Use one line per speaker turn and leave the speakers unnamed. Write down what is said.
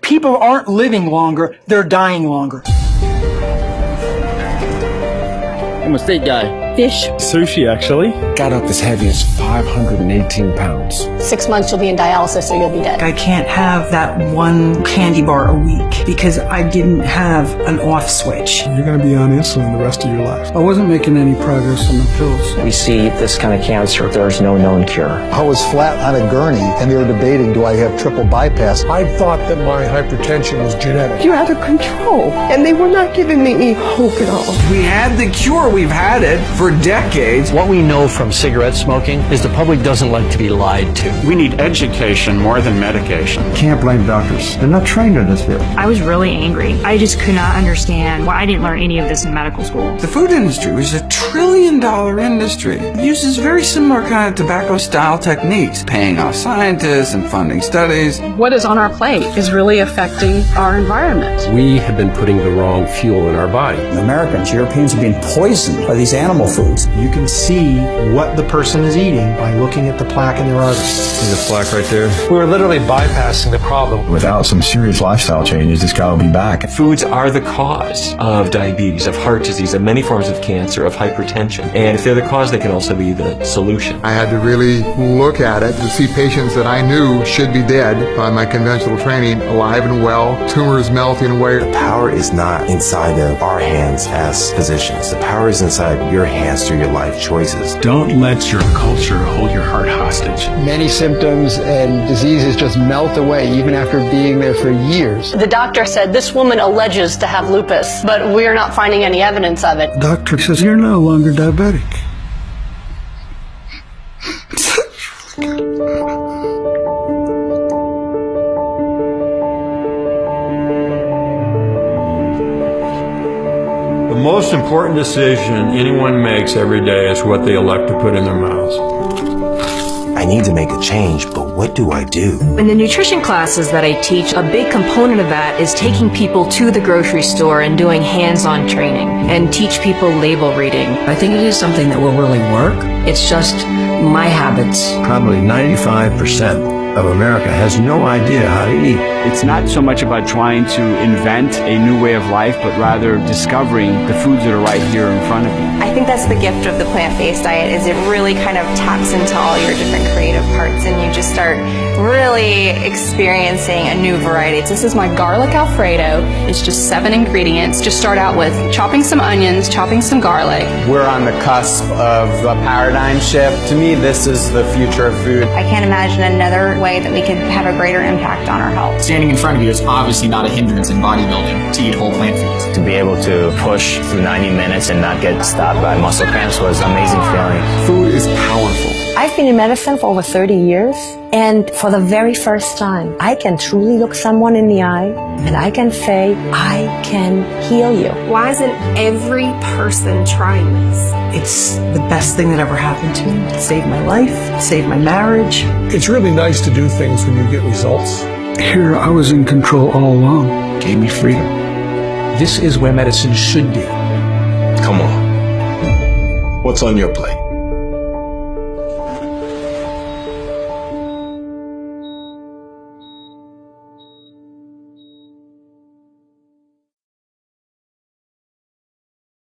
People aren't living longer, they're dying longer.
I'm a steak guy.
Fish.
Sushi, actually.
Got up as heavy as 518 pounds.
6 months you'll be in dialysis or you'll be dead.
I can't have that one candy bar a week because I didn't have an off switch.
You're going to be on insulin the rest of your life.
I wasn't making any progress on the pills.
We see this kind of cancer, there's no known cure.
I was flat on a gurney and they were debating, do I have triple bypass?
I thought that my hypertension was genetic.
You're out of control. And they were not giving me any hope at all.
We had the cure. We've had it for decades.
What we know from cigarette smoking is the public doesn't like to be lied to.
We need education more than medication.
Can't blame doctors. They're not trained in this field.
I was really angry. I just could not understand why I didn't learn any of this in medical school.
The food industry was $1 trillion industry. It uses very similar kind of tobacco-style techniques, paying off scientists and funding studies.
What is on our plate is really affecting our environment.
We have been putting the wrong fuel in our body.
Americans, Europeans, are being poisoned by these animal foods.
You can see what the person is eating by looking at the plaque in their arteries.
There's a plaque right there.
We're literally bypassing the problem.
Without some serious lifestyle changes, this guy will be back.
Foods are the cause of diabetes, of heart disease, of many forms of cancer, of hypertension. And if they're the cause, they can also be the solution.
I had to really look at it to see patients that I knew should be dead by my conventional training, alive and well, tumors melting away.
The power is not inside of our hands as physicians. The power is inside your hands through your life choices.
Don't let your culture hold your heart hostage.
Many symptoms and diseases just melt away even after being there for years.
The doctor said this woman alleges to have lupus, but we're not finding any evidence of it.
Doctor says you're no longer diabetic.
The most important decision anyone makes every day is what they elect to put in their mouths.
I need to make a change, but what do I do?
In the nutrition classes that I teach, a big component of that is taking people to the grocery store and doing hands-on training and teach people label reading.
I think it is something that will really work. It's just my habits.
Probably 95% of America has no idea how to eat.
It's not so much about trying to invent a new way of life, but rather discovering the foods that are right here in front of you.
I think that's the gift of the plant-based diet, is it really kind of taps into all your different creative parts and you just start really experiencing a new variety.
This is my garlic Alfredo. It's just 7 ingredients. Just start out with chopping some onions, chopping some garlic.
We're on the cusp of a paradigm shift. To me, this is the future of food.
I can't imagine another way that we could have a greater impact on our health.
Standing in front of you is obviously not a hindrance in bodybuilding to eat whole plant foods.
To be able to push through 90 minutes and not get stopped by muscle cramps was an amazing feeling.
Food is powerful.
I've been in medicine for over 30 years, and for the very first time, I can truly look someone in the eye and I can say, I can heal you.
Why isn't every person trying this?
It's the best thing that ever happened to me. It saved my life, it saved my marriage.
It's really nice to do things when you get results.
Here I was in control all along.
Gave me freedom.
This is where medicine should be.
Come on. What's on your plate?